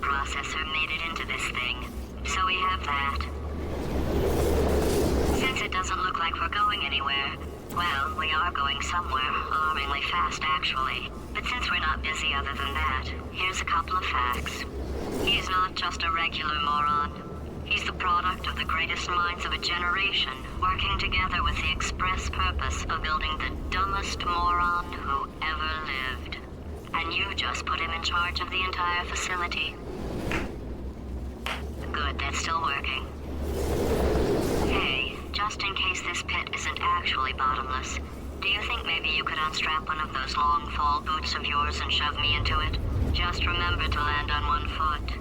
processor made it into this thing, so we have that. Since it doesn't look like we're going anywhere, well, we are going somewhere, alarmingly fast actually. But since we're not busy other than that, here's a couple of facts. He's not just a regular moron. He's the product of the greatest minds of a generation, working together with the express purpose of building the dumbest moron who ever lived. And you just put him in charge of the entire facility. Good, that's still working. Hey, just in case this pit isn't actually bottomless, do you think maybe you could unstrap one of those long fall boots of yours and shove me into it? Just remember to land on one foot.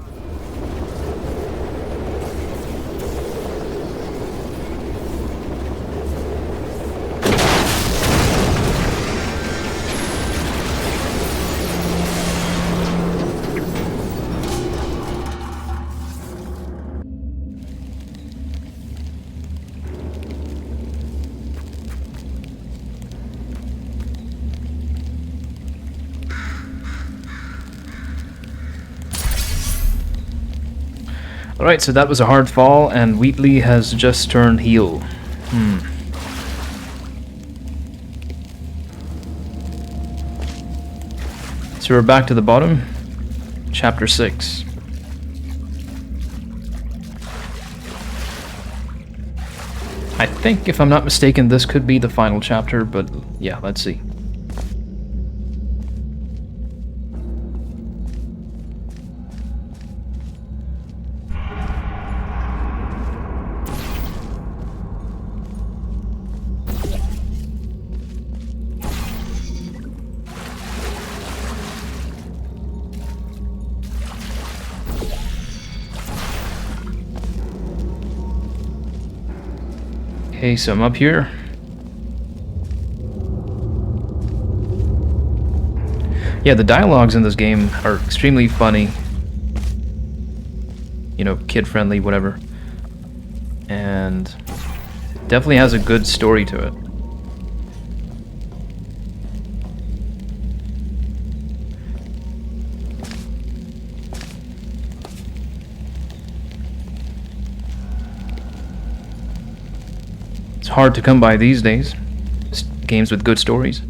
Alright, so that was a hard fall, and Wheatley has just turned heel. So we're back to the bottom. Chapter 6. I think, if I'm not mistaken, this could be the final chapter, but yeah, let's see. Okay, so I'm up here. Yeah, the dialogues in this game are extremely funny. You know, kid-friendly, whatever. And it definitely has a good story to it. It's hard to come by these days. Games with good stories.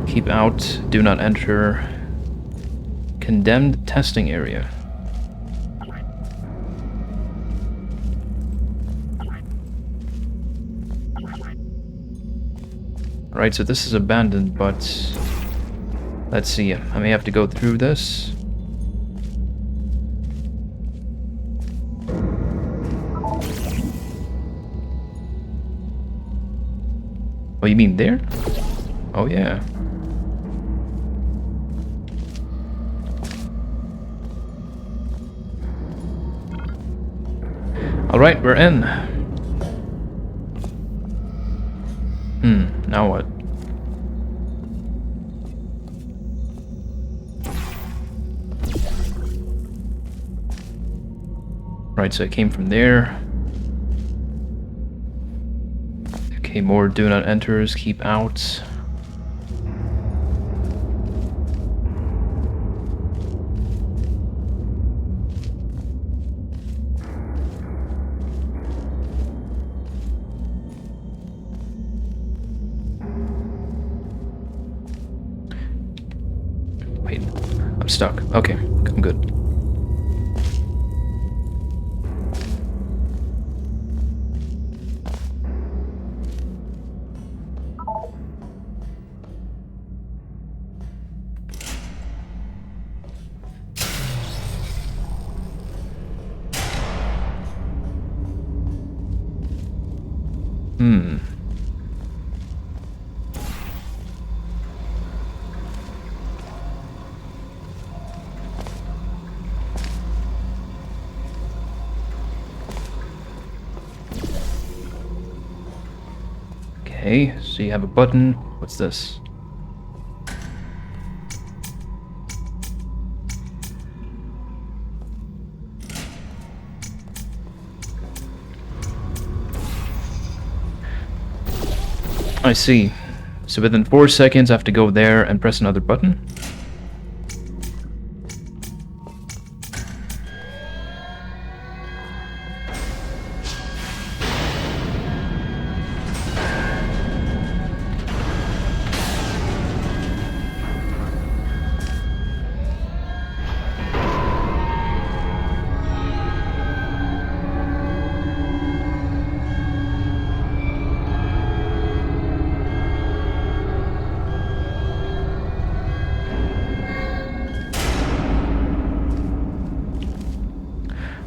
Keep out. Do not enter. Condemned testing area. Right, so this is abandoned, but let's see. I may have to go through this. Oh, you mean there? Oh, yeah. Alright, we're in. Now what? Right, so it came from there. Okay, more do not enters, keep out. Wait, I'm stuck. Okay, I'm good. Okay, so you have a button. What's this? I see. So within 4 seconds I have to go there and press another button.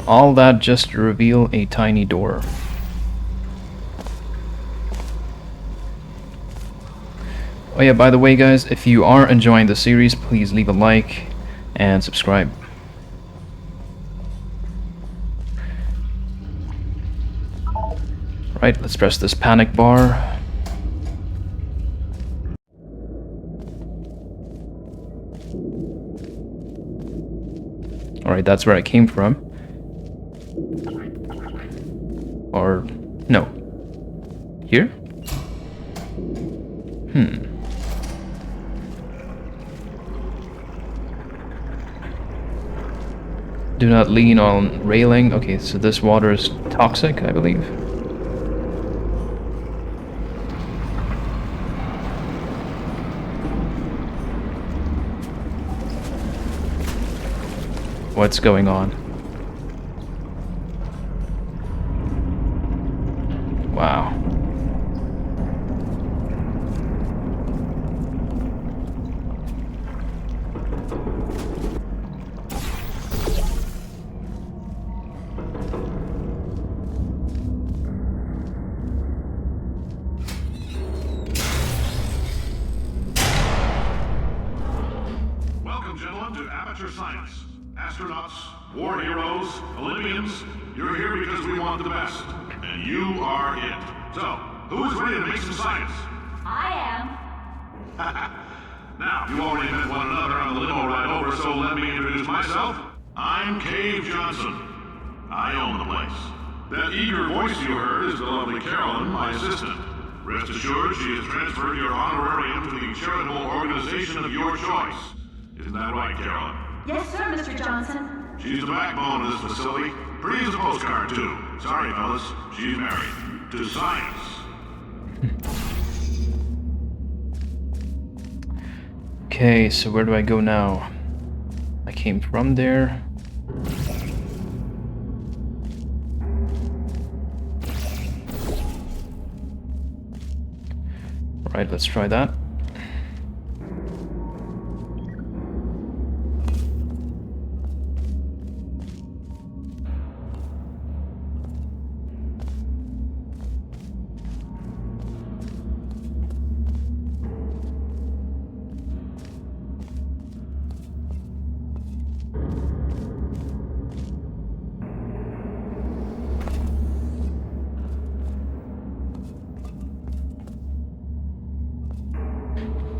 All that just to reveal a tiny door. Oh yeah, by the way guys, if you are enjoying the series, please leave a like and subscribe. Right, let's press this panic bar. Alright, that's where I came from. Or, no. Here? Do not lean on railing. Okay, so this water is toxic, I believe. What's going on? Wow. Welcome, gentlemen, to Aperture Science. Astronauts, war heroes, Olympians, you're here because we want the best. And you are it. So, who is ready to make some science? I am. Now, you already met one another on the limo ride over, so let me introduce myself. I'm Cave Johnson. I own the place. That eager voice you heard is the lovely Carolyn, my assistant. Rest assured, she has transferred your honorarium to the charitable organization of your choice. Isn't that right, Carolyn? Yes, sir, Mr. Johnson. She's the backbone of this facility. Pretty as a postcard, too. Sorry, fellas. She's married. To science. Okay, so where do I go now? I came from there. Right, let's try that.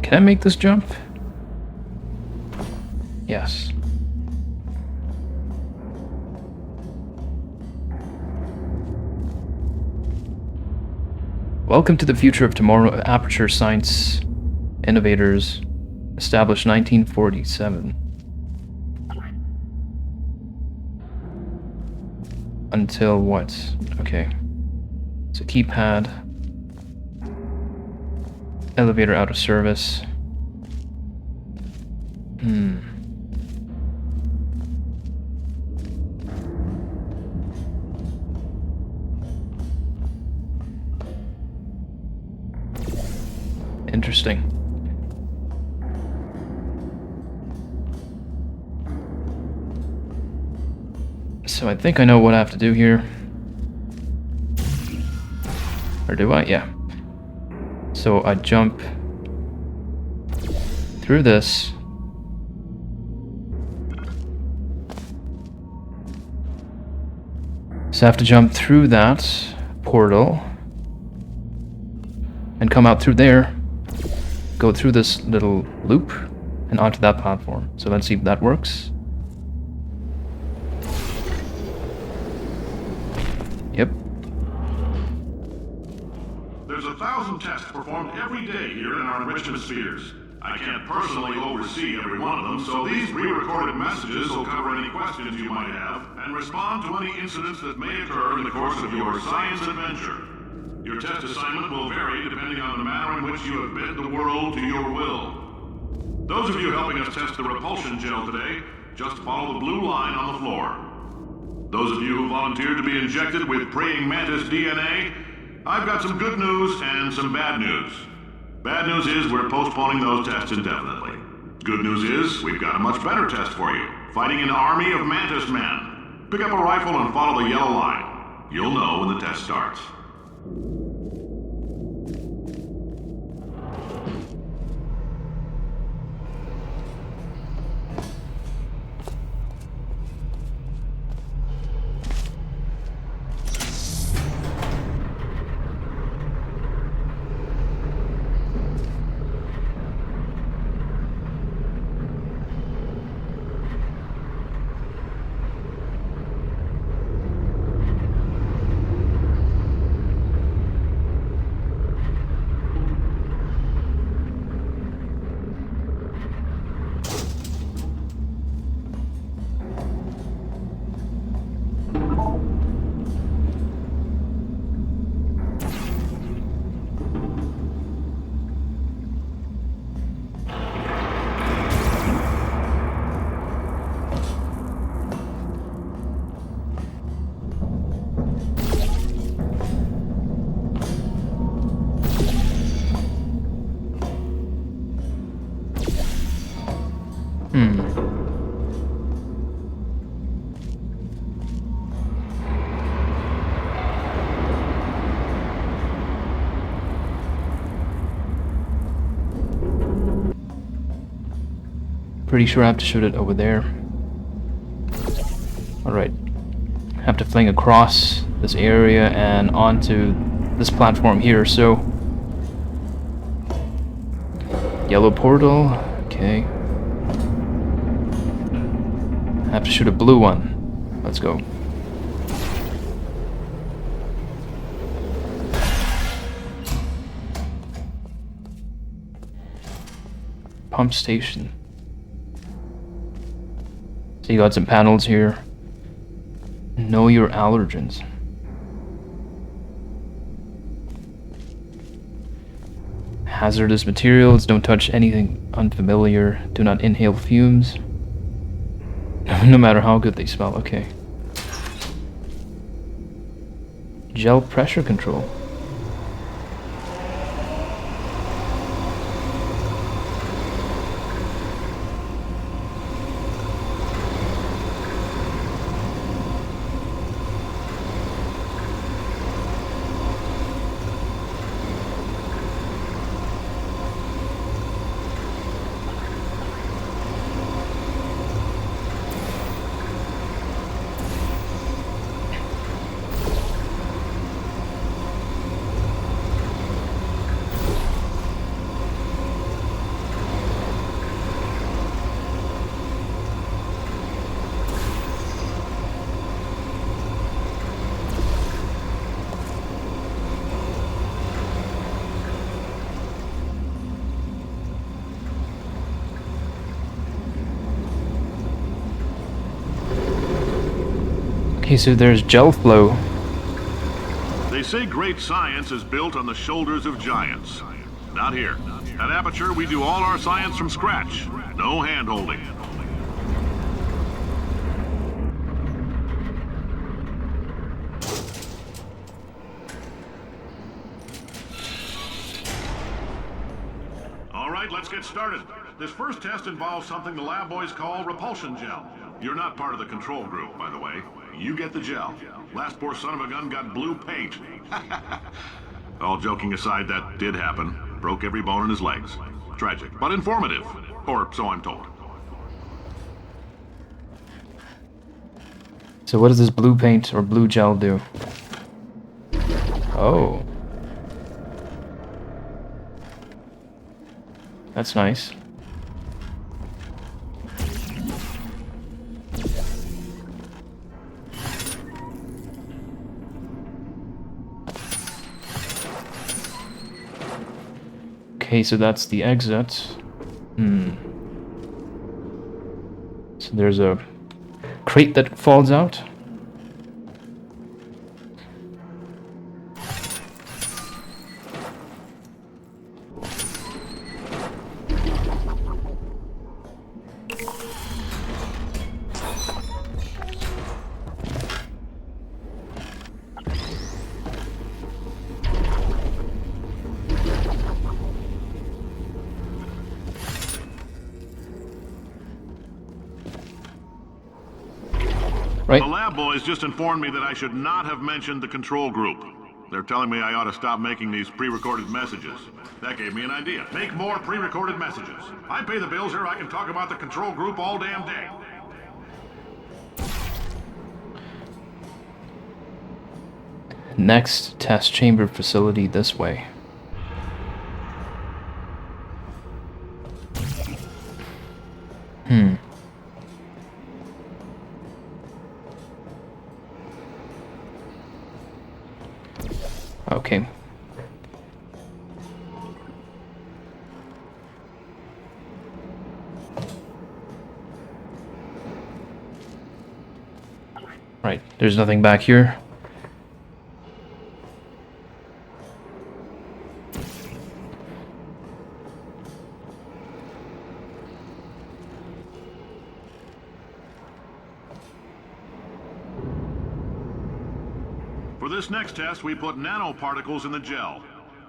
Can I make this jump? Yes. Welcome to the future of tomorrow. Aperture Science innovators established 1947. Until what? Okay. So keypad. Elevator out of service. Interesting. So I think I know what I have to do here. Or do I? Yeah. So I jump through this. So I have to jump through that portal and come out through there, go through this little loop and onto that platform. So let's see if that works. Yep. There's 1,000 tests performed every day here in our enrichment spheres. I can't personally oversee every one of them, so these pre-recorded messages will cover any questions you might have and respond to any incidents that may occur in the course of your science adventure. Your test assignment will vary depending on the manner in which you have bent the world to your will. Those of you helping us test the repulsion gel today, just follow the blue line on the floor. Those of you who volunteered to be injected with praying mantis DNA, I've got some good news and some bad news. Bad news is we're postponing those tests indefinitely. Good news is we've got a much better test for you. Fighting an army of mantis men. Pick up a rifle and follow the yellow line. You'll know when the test starts. Pretty sure I have to shoot it over there. Alright. Have to fling across this area and onto this platform here, so... Yellow portal. Okay. Have to shoot a blue one. Let's go. Pump station. So you got some panels here. Know your allergens. Hazardous materials. Don't touch anything unfamiliar. Do not inhale fumes. No matter how good they smell. Okay. Gel pressure control. Okay, so there's gel flow. They say great science is built on the shoulders of giants. Not here. At Aperture, we do all our science from scratch. No hand-holding. All right, let's get started. This first test involves something the lab boys call repulsion gel. You're not part of the control group, by the way. You get the gel. Last poor son of a gun got blue paint. All joking aside, that did happen. Broke every bone in his legs. Tragic, but informative. Or so I'm told. So what does this blue paint or blue gel do? Oh. That's nice. Okay, so that's the exit. So there's a crate that falls out. right? The lab boys just informed me that I should not have mentioned the control group. They're telling me I ought to stop making these pre-recorded messages. That gave me an idea. Make more pre-recorded messages. I pay the bills here, I can talk about the control group all damn day. Next test chamber facility this way. Okay. Right, there's nothing back here. For this next test, we put nanoparticles in the gel.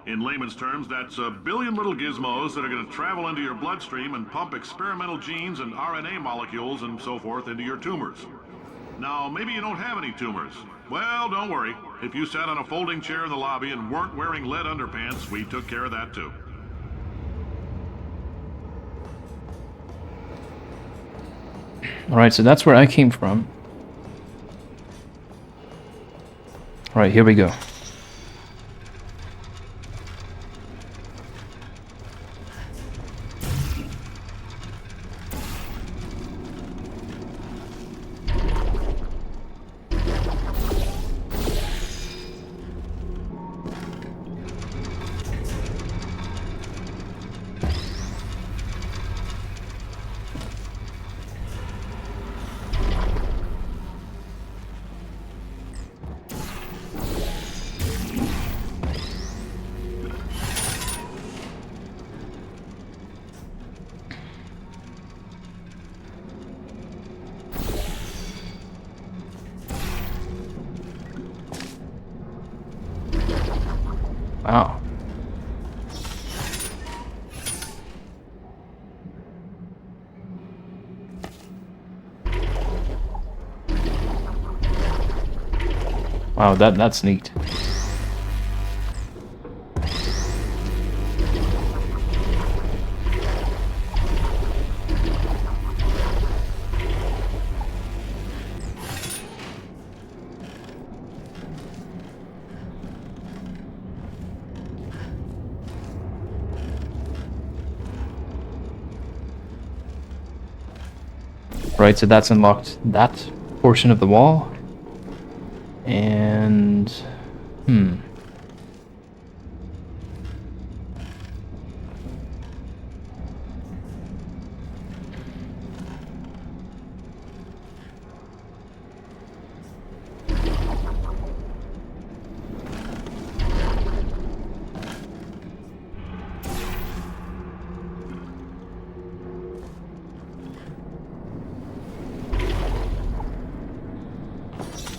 In layman's terms, that's a billion little gizmos that are going to travel into your bloodstream and pump experimental genes and RNA molecules and so forth into your tumors. Now, maybe you don't have any tumors. Well, don't worry. If you sat on a folding chair in the lobby and weren't wearing lead underpants, we took care of that too. Alright, so that's where I came from. Alright, here we go. Wow. Wow, that's neat. Right, so that's unlocked that portion of the wall. And...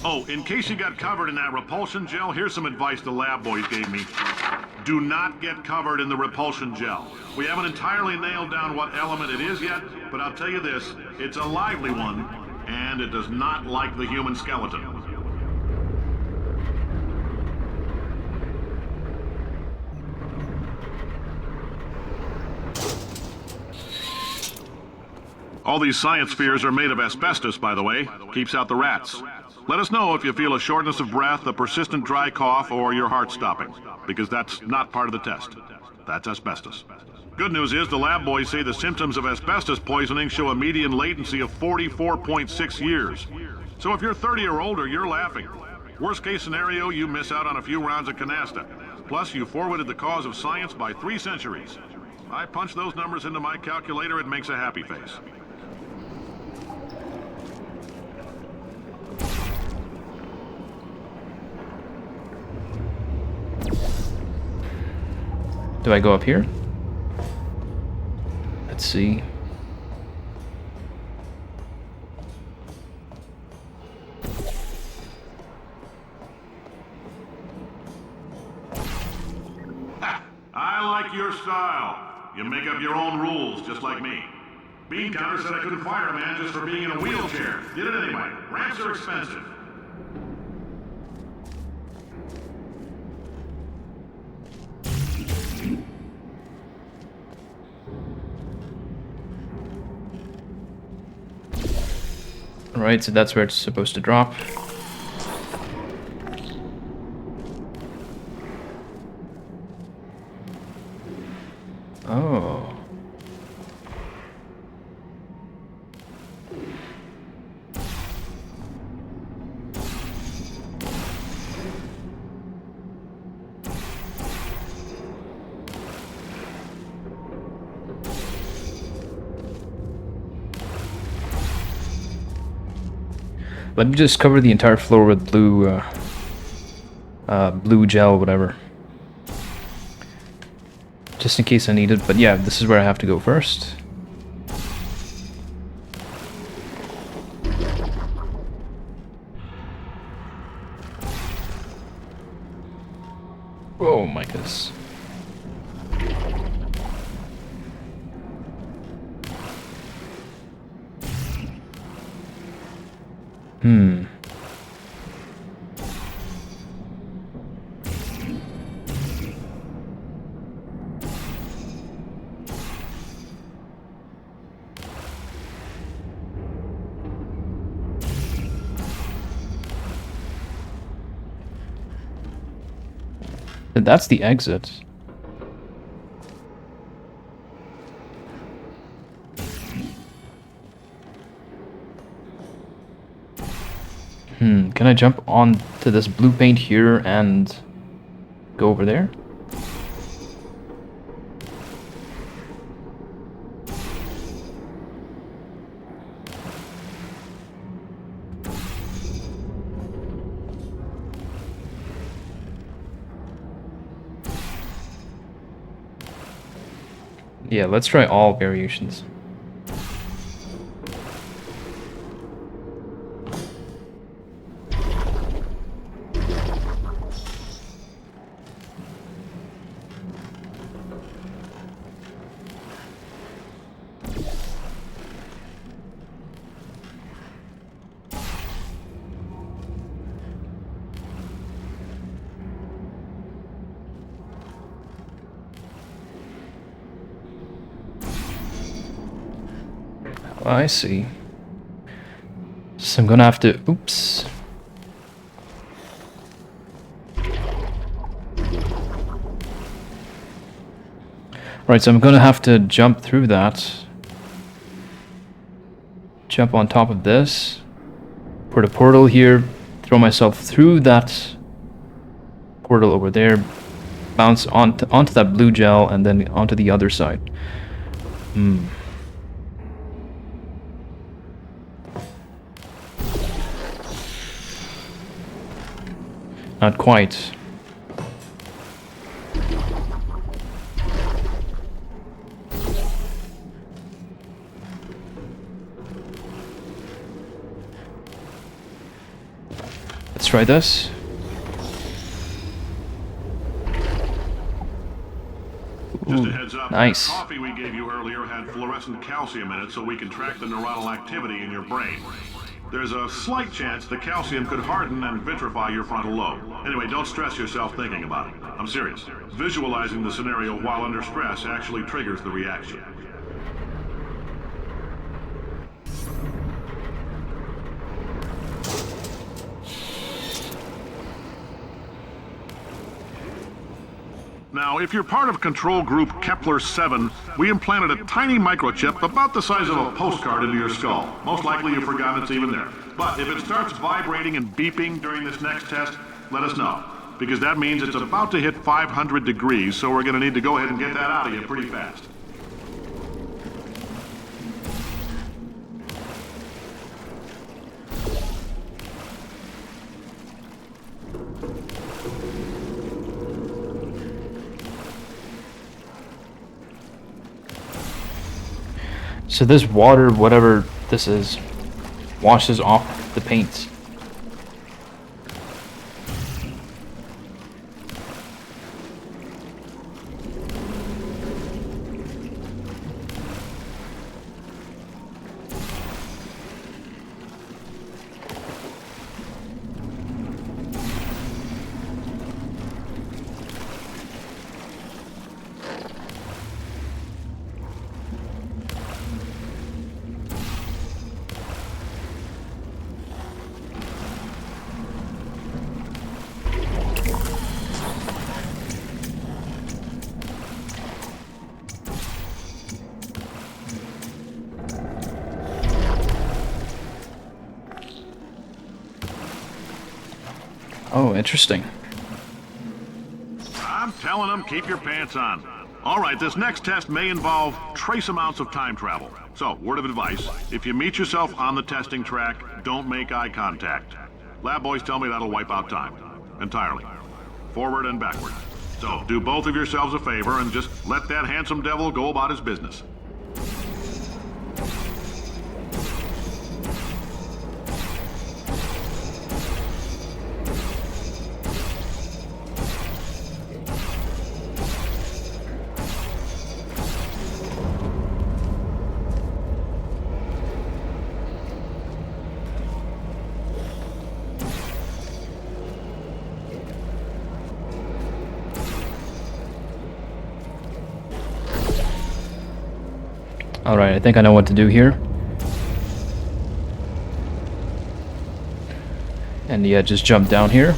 Oh, in case you got covered in that repulsion gel, here's some advice the lab boys gave me. Do not get covered in the repulsion gel. We haven't entirely nailed down what element it is yet, but I'll tell you this, it's a lively one, and it does not like the human skeleton. All these science spheres are made of asbestos, by the way. Keeps out the rats. Let us know if you feel a shortness of breath, a persistent dry cough, or your heart stopping, because that's not part of the test. That's asbestos. Good news is the lab boys say the symptoms of asbestos poisoning show a median latency of 44.6 years. So if you're 30 or older, you're laughing. Worst case scenario, you miss out on a few rounds of canasta. Plus, you forwarded the cause of science by 3 centuries. I punch those numbers into my calculator, it makes a happy face. do I go up here? Let's see. I like your style. You make up your own rules, just like me. Bean counter said I couldn't fire a man just for being in a wheelchair. Did it anyway. Ramps are expensive. Right, so that's where it's supposed to drop. Oh. Let me just cover the entire floor with blue, blue gel, whatever. Just in case I need it, but yeah, this is where I have to go first. Oh my goodness. That's the exit. Can I jump on to this blue paint here and go over there? Yeah, let's try all variations. I see. So I'm gonna have to... Oops. Right, so I'm gonna have to jump through that. Jump on top of this. Put a portal here. Throw myself through that portal over there. Bounce onto that blue gel and then onto the other side. Not quite. Let's try this. Just a heads up, nice. The coffee we gave you earlier had fluorescent calcium in it so we can track the neuronal activity in your brain. There's a slight chance the calcium could harden and vitrify your frontal lobe. Anyway, don't stress yourself thinking about it. I'm serious. Visualizing the scenario while under stress actually triggers the reaction. Now, if you're part of control group Kepler-7, we implanted a tiny microchip about the size of a postcard into your skull. Most likely you've forgotten it's even there. But if it starts vibrating and beeping during this next test, let us know. Because that means it's about to hit 500 degrees, so we're going to need to go ahead and get that out of you pretty fast. So this water, whatever this is, washes off the paint. Oh, interesting. I'm telling them, keep your pants on. All right, this next test may involve trace amounts of time travel. So, word of advice, if you meet yourself on the testing track, don't make eye contact. Lab boys tell me that'll wipe out time. Entirely. Forward and backward. So, do both of yourselves a favor and just let that handsome devil go about his business. Alright, I think I know what to do here. And yeah, just jump down here.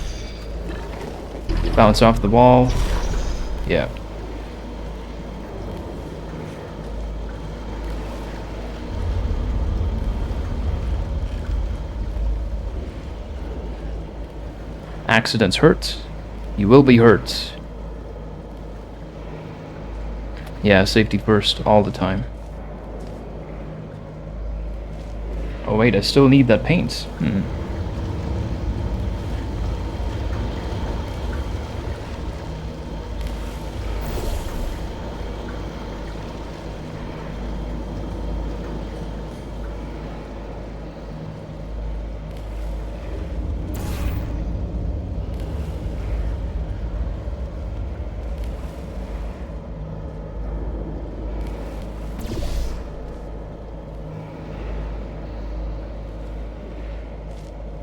Bounce off the wall. Yeah. Accidents hurt. You will be hurt. Yeah, safety first all the time. Oh wait, I still need that paint.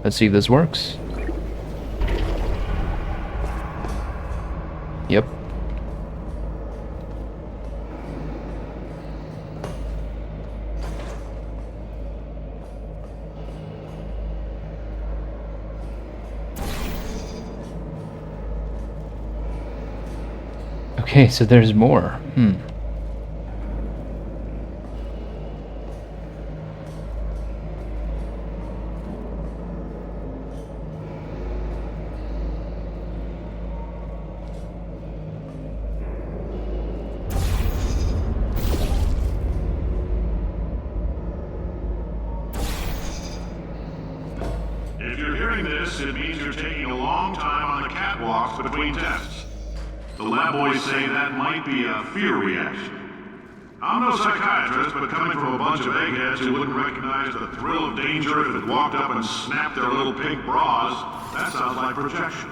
Let's see if this works. Yep. Okay, so there's more. If you're hearing this, it means you're taking a long time on the catwalks between tests. The lab boys say that might be a fear reaction. I'm no psychiatrist, but coming from a bunch of eggheads who wouldn't recognize the thrill of danger if it walked up and snapped their little pink bras, that sounds like projection.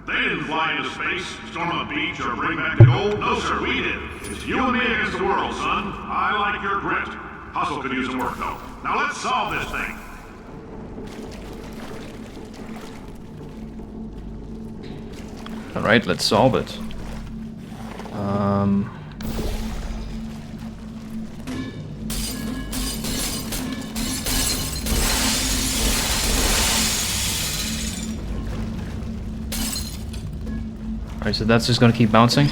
They didn't fly into space, storm a beach, or bring back the gold. No, sir, we did. It's you and me against the world, son. I like your grit. Hustle could use some work, though. Now let's solve this thing. Alright, let's solve it. Alright, so that's just gonna keep bouncing.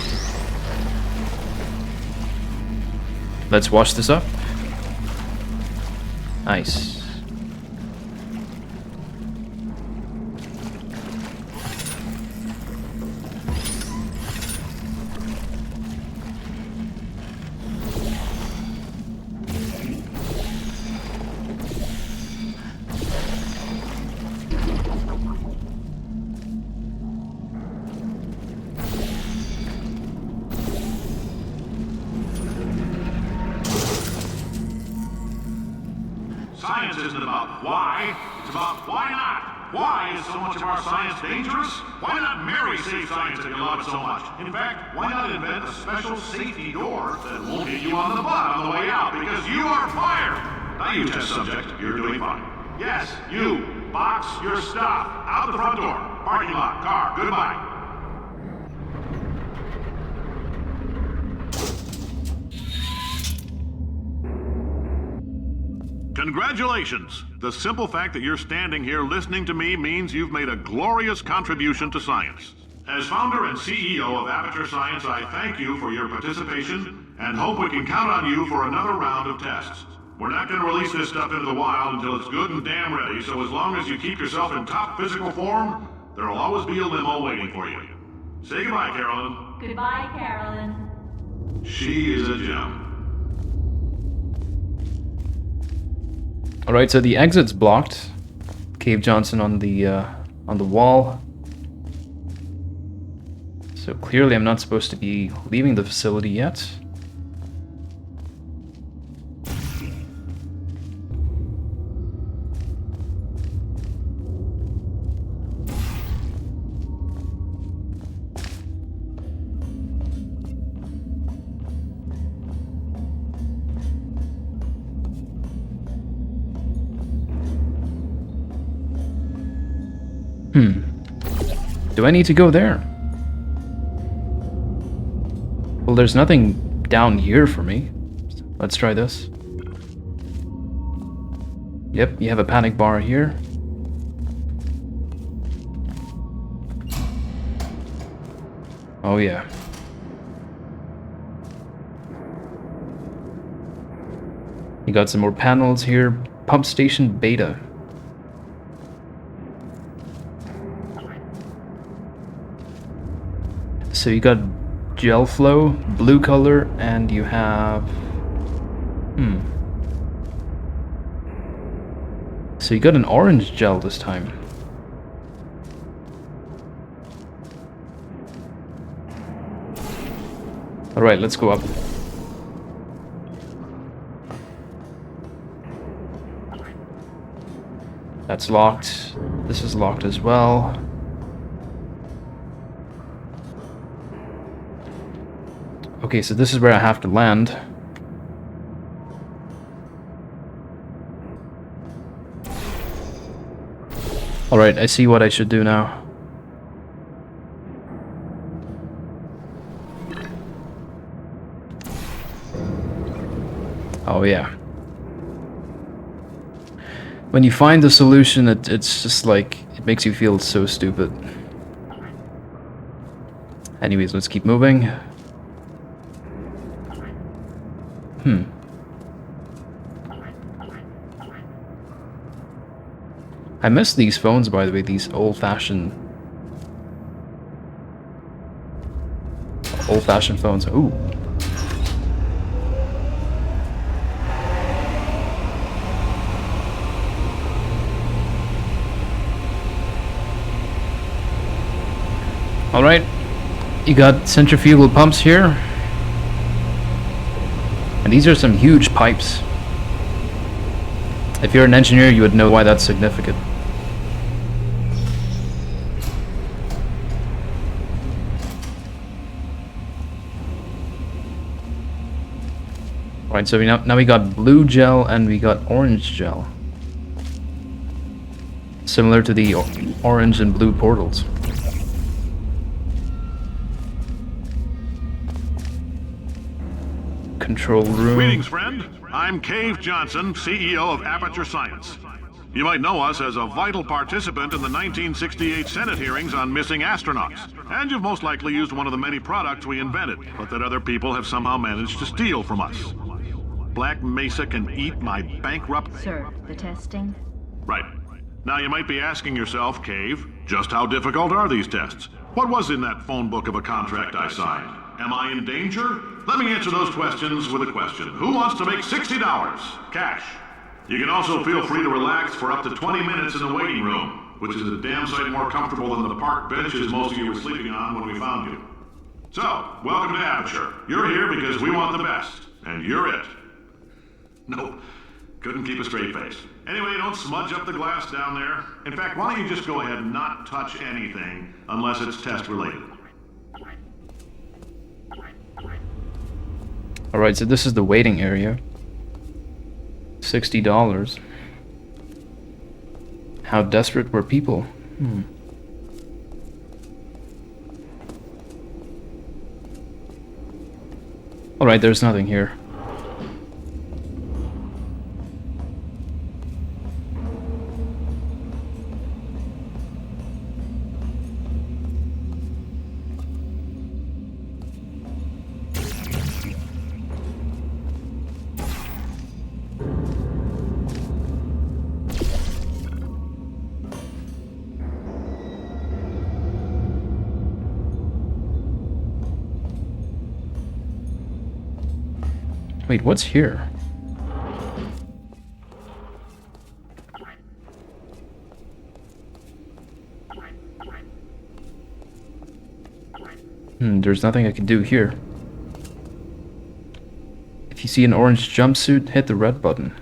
Let's wash this up. Nice. Science isn't about why, it's about why not. Why is so much of our science dangerous? Why not marry safe science if you love it so much? In fact, why not invent a special safety door that won't hit you on the butt on the way out because you are fired? Now you test subject, you're doing fine. Yes, you, box your stuff, out the front door, parking lot, car, goodbye. Congratulations! The simple fact that you're standing here listening to me means you've made a glorious contribution to science. As founder and CEO of Aperture Science, I thank you for your participation and hope we can count on you for another round of tests. We're not going to release this stuff into the wild until it's good and damn ready, so as long as you keep yourself in top physical form, There will always be a limo waiting for you. Say goodbye, Carolyn. Goodbye, Carolyn. She is a gem. Alright, so the exit's blocked. Cave Johnson on the wall. So clearly I'm not supposed to be leaving the facility yet. Do I need to go there? Well, there's nothing down here for me. Let's try this. Yep, you have a panic bar here. Oh yeah. You got some more panels here. Pump station beta. So you got gel flow, blue color, and you have... So you got an orange gel this time. Alright, let's go up. That's locked. This is locked as well. Okay, so this is where I have to land. Alright, I see what I should do now. Oh yeah. When you find the solution, it's just like, it makes you feel so stupid. Anyways, let's keep moving. I miss these phones, by the way, these old-fashioned phones. Ooh. Alright, you got centrifugal pumps here. And these are some huge pipes. If you're an engineer, you would know why that's significant. Right, so now we got blue gel and we got orange gel. Similar to the orange and blue portals. Control room. Greetings, friend. I'm Cave Johnson, CEO of Aperture Science. You might know us as a vital participant in the 1968 Senate hearings on missing astronauts. And you've most likely used one of the many products we invented, but that other people have somehow managed to steal from us. Black Mesa can eat my bankrupt... Sir, the testing? Right. Now you might be asking yourself, Cave, just how difficult are these tests? What was in that phone book of a contract I signed? Am I in danger? Let me answer those questions with a question. Who wants to make $60? Cash. You can also feel free to relax for up to 20 minutes in the waiting room, which is a damn sight more comfortable than the park benches most of you were sleeping on when we found you. So, welcome to Aperture. You're here because we want the best, and you're it. Nope. Couldn't keep a straight face. Anyway, don't smudge up the glass down there. In fact, why don't you just go ahead and not touch anything unless it's test related. Alright, so this is the waiting area. $60. How desperate were people? Alright, there's nothing here. Wait, what's here? There's nothing I can do here. If you see an orange jumpsuit, hit the red button.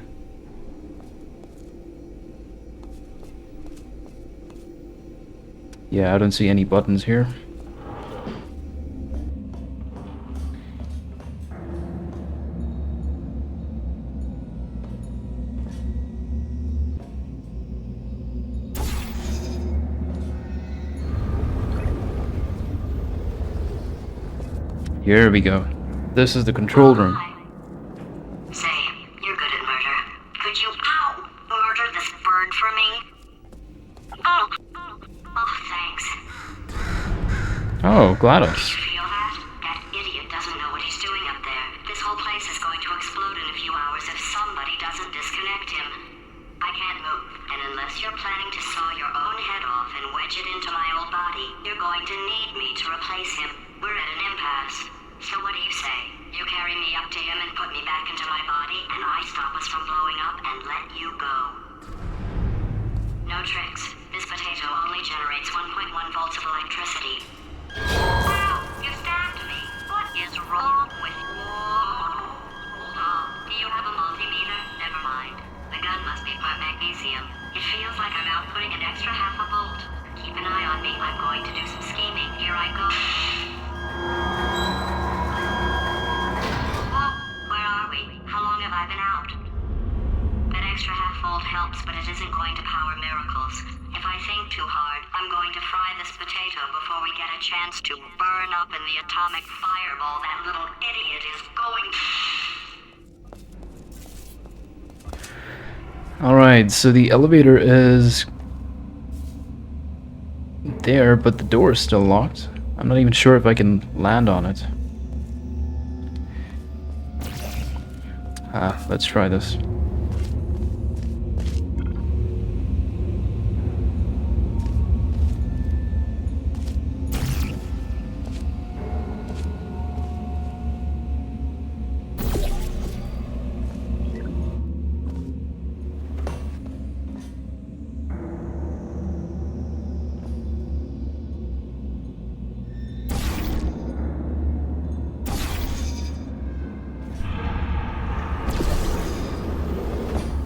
Yeah, I don't see any buttons here. Here we go. This is the control room. Say, you're good at murder. Could you, murder this bird for me? Oh, thanks. Oh, GLaDOS. You feel that? That idiot doesn't know what he's doing up there. This whole place is going to explode in a few hours if somebody doesn't disconnect him. I can't move, and unless you're planning to saw your own head off and wedge it into my old body, you're going to need me to replace him. We're at an impasse. So what do you say? You carry me up to him and put me back into my body, and I stop us from blowing up and let you go. No tricks. This potato only generates 1.1 volts of electricity. Wow! You stabbed me! What is wrong with you? Oh, do you have a multimeter? Never mind. The gun must be part magnesium. It feels like I'm outputting an extra half a volt. Keep an eye on me. I'm going to do some scheming. Here I go. How long have I been out? That extra half volt helps, but it isn't going to power miracles. If I think too hard, I'm going to fry this potato before we get a chance to burn up in the atomic fireball that little idiot is going. Alright, so the elevator is there, but the door is still locked. I'm not even sure if I can land on it. Let's try this.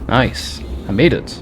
Nice. I made it.